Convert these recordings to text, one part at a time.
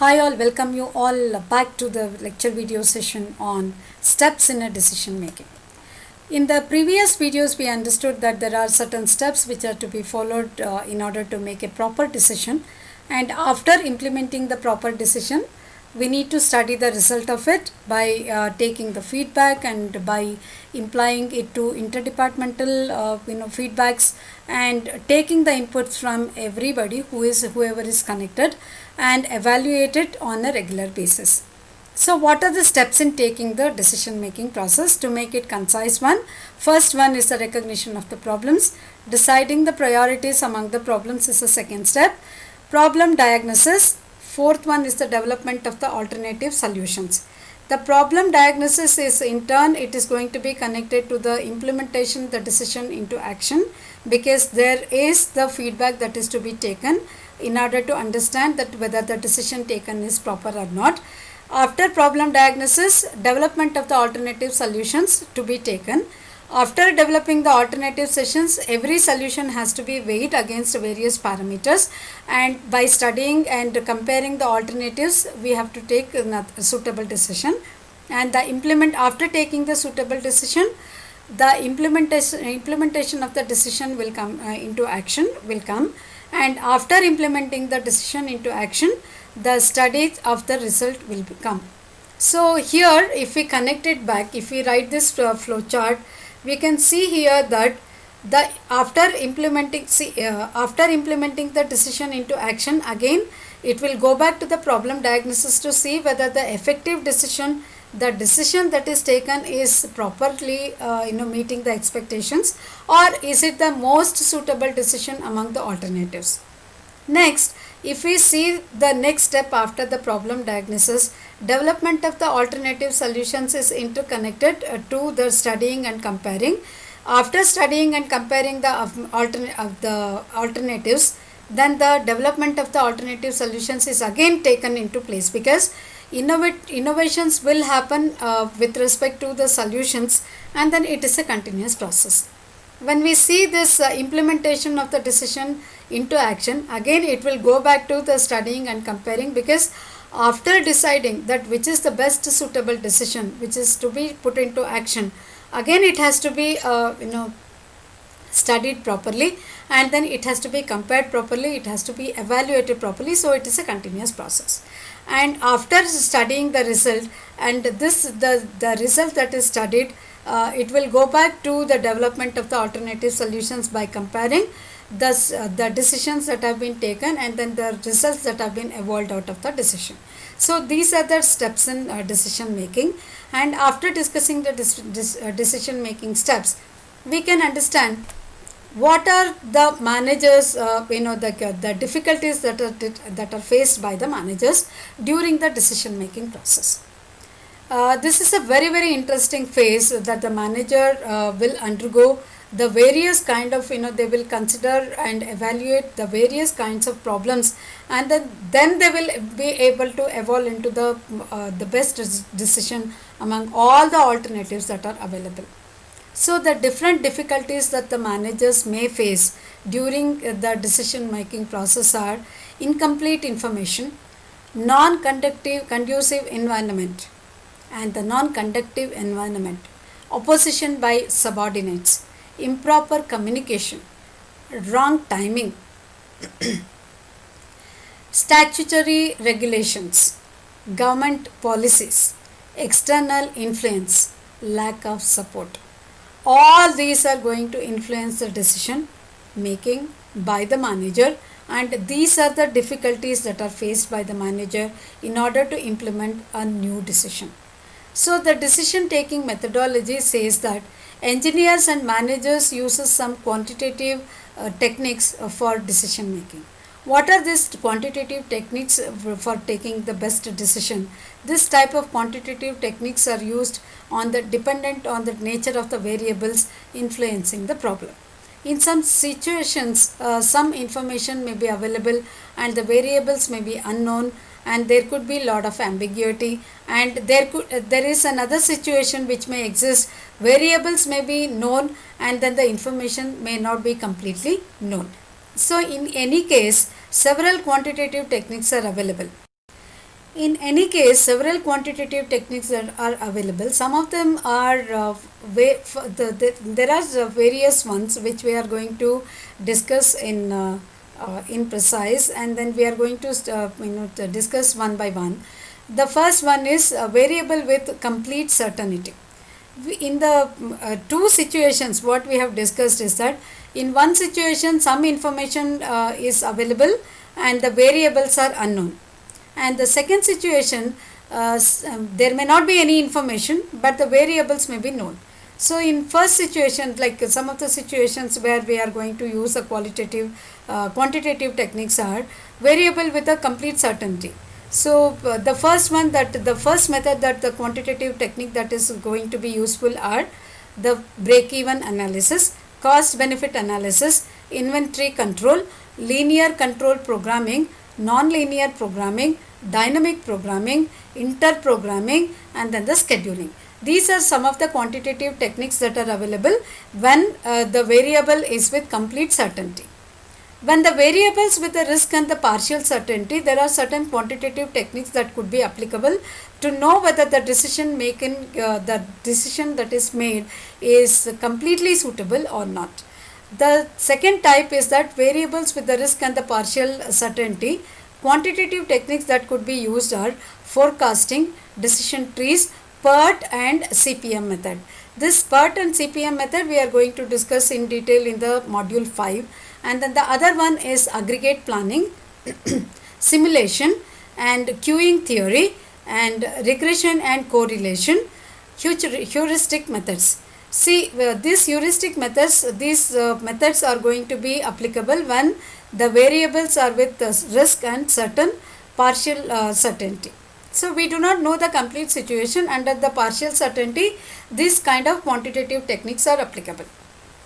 Hi all, welcome you all back to the lecture video session on steps in a decision making. In the previous videos we understood that there are certain steps which are to be followed in order to make a proper decision, and after implementing the proper decision we need to study the result of it by taking the feedback and by implying it to interdepartmental feedbacks and taking the inputs from everybody whoever is connected and evaluate it on a regular basis. So what are the steps in taking the decision making process? To make it concise one, first one is the recognition of the problems. Deciding the priorities among the problems is the second step. Problem diagnosis. Fourth one is the development of the alternative solutions. The problem diagnosis is in turn it is going to be connected to the implementation, the decision into action, because there is the feedback that is to be taken in order to understand that whether the decision taken is proper or not. After problem diagnosis, development of the alternative solutions to be taken. After developing the alternative sessions, every solution has to be weighed against various parameters, and by studying and comparing the alternatives, we have to take a suitable decision. And after taking the suitable decision, the implementation of the decision will come into action will come, and after implementing the decision into action, the study of the result will come. So here, if we connect it back, if we write this flow chart, we can see here that after implementing the decision into action, again it will go back to the problem diagnosis to see whether the effective decision, the decision that is taken, is properly meeting the expectations, or is it the most suitable decision among the alternatives. Next, if we see the next step after the problem diagnosis, development of the alternative solutions is interconnected to the studying and comparing. After studying and comparing the alternatives, then the development of the alternative solutions is again taken into place, because innovations will happen with respect to the solutions, and then it is a continuous process. When we see this implementation of the decision into action, again it will go back to the studying and comparing, because after deciding that which is the best suitable decision which is to be put into action, again it has to be studied properly, and then it has to be compared properly, it has to be evaluated properly. So it is a continuous process. And after studying the result, and the result that is studied, it will go back to the development of the alternative solutions by comparing the decisions that have been taken and then the results that have been evolved out of the decision. So these are the steps in decision making, and after discussing the decision making steps, we can understand what are the managers the difficulties that are faced by the managers during the decision making process. This is a very interesting phase that the manager will undergo. The various kind of they will consider and evaluate the various kinds of problems, and then they will be able to evolve into the best decision among all the alternatives that are available. So the different difficulties that the managers may face during the decision making process are incomplete information, conducive environment, and the non-conductive environment, opposition by subordinates, improper communication, wrong timing, statutory regulations, government policies, external influence, lack of support. All these are going to influence the decision making by the manager, and these are the difficulties that are faced by the manager in order to implement a new decision. So the decision taking methodology says that engineers and managers uses some quantitative techniques for decision making. What are these quantitative techniques for taking the best decision? This type of quantitative techniques are used dependent on the nature of the variables influencing the problem. In some situations, some information may be available and the variables may be unknown, and there could be a lot of ambiguity, and there is another situation which may exist. Variables may be known and then the information may not be completely known. So in any case, several quantitative techniques are available. In any case, several quantitative techniques that are available. Some of them are there are various ones which we are going to discuss in precise, and then we are going to to discuss one by one. The first one is a variable with complete certainty. In the two situations, what we have discussed is that in one situation some information is available and the variables are unknown, and the second situation there may not be any information but the variables may be known. So in first situation, like some of the situations where we are going to use a quantitative techniques are variable with a complete certainty. So the first one, that the first method, that the quantitative technique that is going to be useful are the break even analysis, cost benefit analysis, inventory control, linear control programming, non-linear programming, dynamic programming, inter-programming, and then the scheduling. These are some of the quantitative techniques that are available when the variable is with complete certainty. When the variables with the risk and the partial certainty, there are certain quantitative techniques that could be applicable to know whether the decision that is made is completely suitable or not. The second type is that variables with the risk and the partial certainty. Quantitative techniques that could be used are forecasting, decision trees, PERT and CPM method. This PERT and CPM method we are going to discuss in detail in the module 5, and then the other one is aggregate planning, simulation and queuing theory, and regression and correlation, heuristic methods. See, these heuristic methods, methods are going to be applicable when the variables are with risk and certain partial certainty. So we do not know the complete situation. Under the partial certainty, this kind of quantitative techniques are applicable.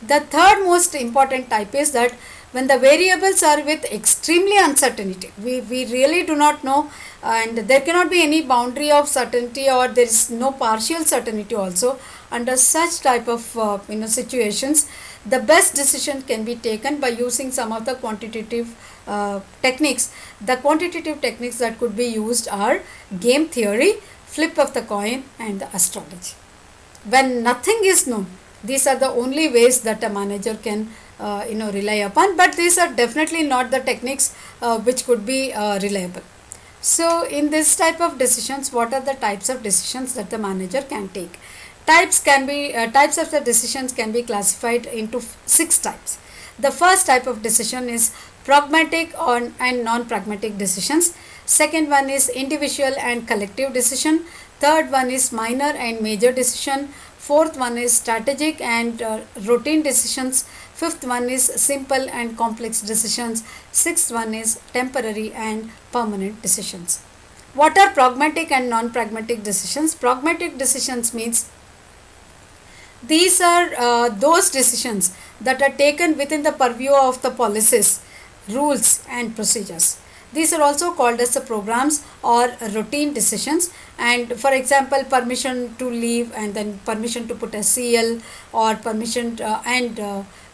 The third most important type is that when the variables are with extremely uncertainty, we really do not know, and there cannot be any boundary of certainty, or there is no partial certainty also. Under such type of situations, the best decision can be taken by using some of the quantitative techniques. The quantitative techniques that could be used are game theory, flip of the coin, and the astrology. When nothing is known, these are the only ways that a manager can rely upon, but these are definitely not the techniques which could be reliable. So in this type of decisions, what are the types of decisions that the manager can take? Types of the decisions can be classified into 6 types. The first type of decision is pragmatic and non-pragmatic decisions. Second one is individual and collective decision. Third one is minor and major decision. Fourth one is strategic and routine decisions. Fifth one is simple and complex decisions. Sixth one is temporary and permanent decisions. What are pragmatic and non-pragmatic decisions? Pragmatic decisions means these are those decisions that are taken within the purview of the policies, rules and procedures. These are also called as the programs or routine decisions. And for example, permission to leave, and then permission to put a CL, or permission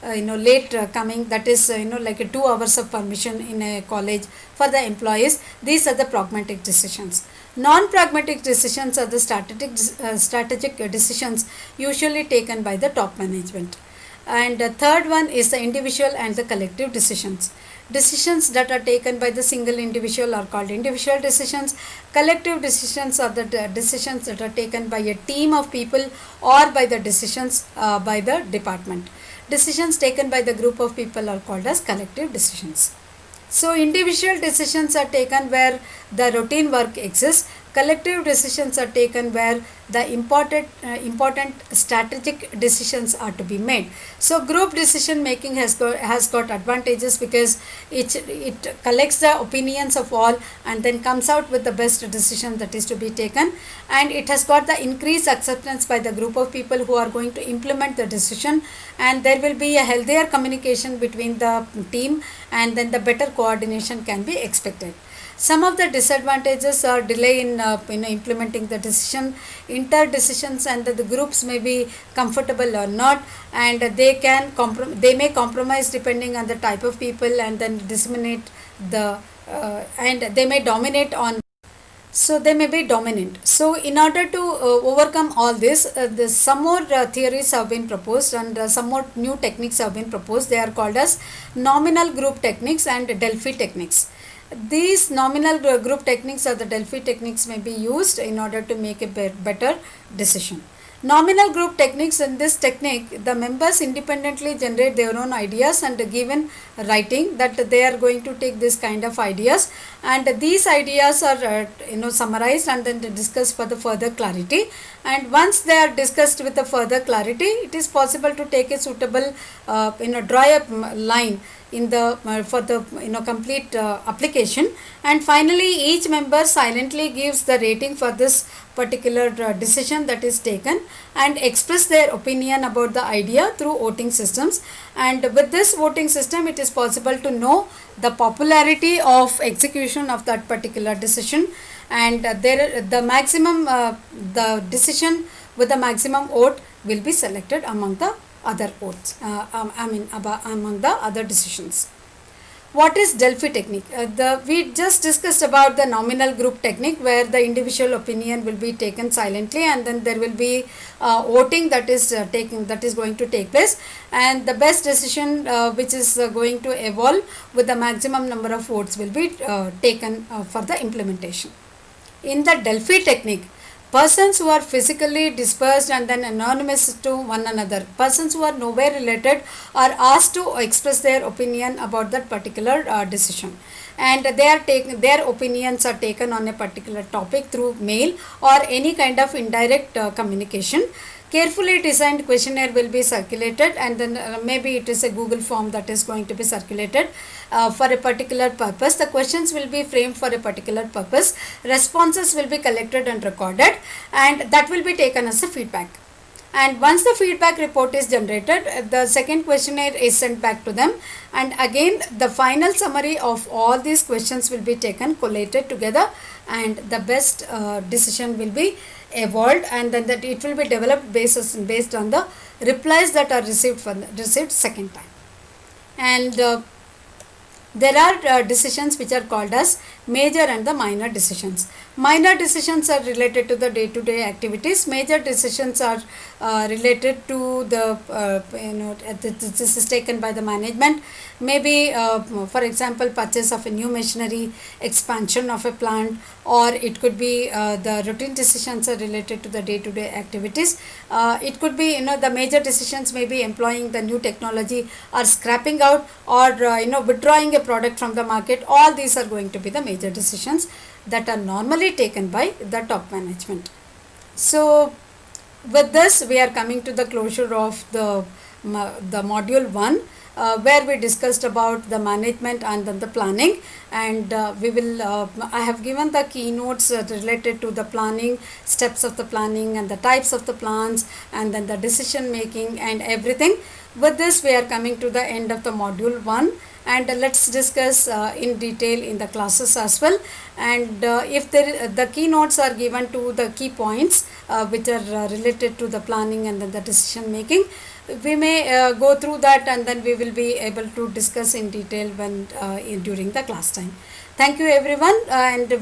late coming, that is like a 2 hours of permission in a college for the employees. These are the pragmatic decisions. Non-pragmatic decisions are the strategic decisions usually taken by the top management. And the third one is the individual and the collective decisions. Decisions that are taken by the single individual are called individual decisions. Collective decisions are the decisions that are taken by a team of people, or by the decisions by the department. Decisions taken by the group of people are called as collective decisions. So individual decisions are taken where the routine work exists. Collective decisions are taken where the important strategic decisions are to be made. So group decision making has got advantages because it collects the opinions of all and then comes out with the best decision that is to be taken, and it has got the increased acceptance by the group of people who are going to implement the decision, and there will be a healthier communication between the team, and then the better coordination can be expected. Some of the disadvantages are delay in implementing the decision, inter-decisions, and the groups may be comfortable or not, and they may compromise depending on the type of people, and then disseminate and they may dominate on. So they may be dominant. So in order to overcome all this, some more theories have been proposed, and some more new techniques have been proposed. They are called as nominal group techniques and Delphi techniques. These nominal group techniques or the Delphi techniques may be used in order to make a better decision. Nominal group techniques, in this technique the members independently generate their own ideas and give in writing that they are going to take this kind of ideas, and these ideas are summarized and then discussed for the further clarity, and once they are discussed with the further clarity, it is possible to take a suitable draw a line in the for the complete application, and finally each member silently gives the rating for this particular decision that is taken and express their opinion about the idea through voting systems. And with this voting system, it is possible to know the popularity of execution of that particular decision, and the maximum the decision with the maximum vote will be selected among the other votes, among the other decisions. What is Delphi technique? We just discussed about the nominal group technique, where the individual opinion will be taken silently, and then there will be voting that is going to take place, and the best decision which is going to evolve with the maximum number of votes will be taken for the implementation. In the Delphi technique, persons who are physically dispersed and then anonymous to one another, persons who are nowhere related, are asked to express their opinion about that particular decision, and their opinions are taken on a particular topic through mail or any kind of indirect communication. Carefully designed questionnaire will be circulated, and then maybe it is a Google form that is going to be circulated for a particular purpose. The questions will be framed for a particular purpose. Responses will be collected and recorded, and that will be taken as a feedback. And once the feedback report is generated, the second questionnaire is sent back to them, and again the final summary of all these questions will be taken, collated together, and the best decision will be evolved, and then that it will be developed based on the replies that are received second time. And there are decisions which are called as major and the minor decisions. Minor decisions are related to the day-to-day activities. Major decisions are related to the this is taken by the management. Maybe for example, purchase of a new machinery, expansion of a plant, or it could be the routine decisions are related to the day-to-day activities. It could be the major decisions may be employing the new technology, or scrapping out, or withdrawing a product from the market. All these are going to be the major decisions that are normally taken by the top management. So with this, we are coming to the closure of the module 1, where we discussed about the management and then the planning, and I have given the keynotes related to the planning, steps of the planning, and the types of the plans, and then the decision making and everything. With this, we are coming to the end of the module 1, and let's discuss in detail in the classes as well. And if the keynotes are given to the key points which are related to the planning and then the decision making, we may go through that, and then we will be able to discuss in detail when during the class time. Thank you everyone, and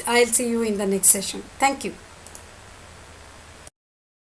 I'll see you in the next session. Thank you.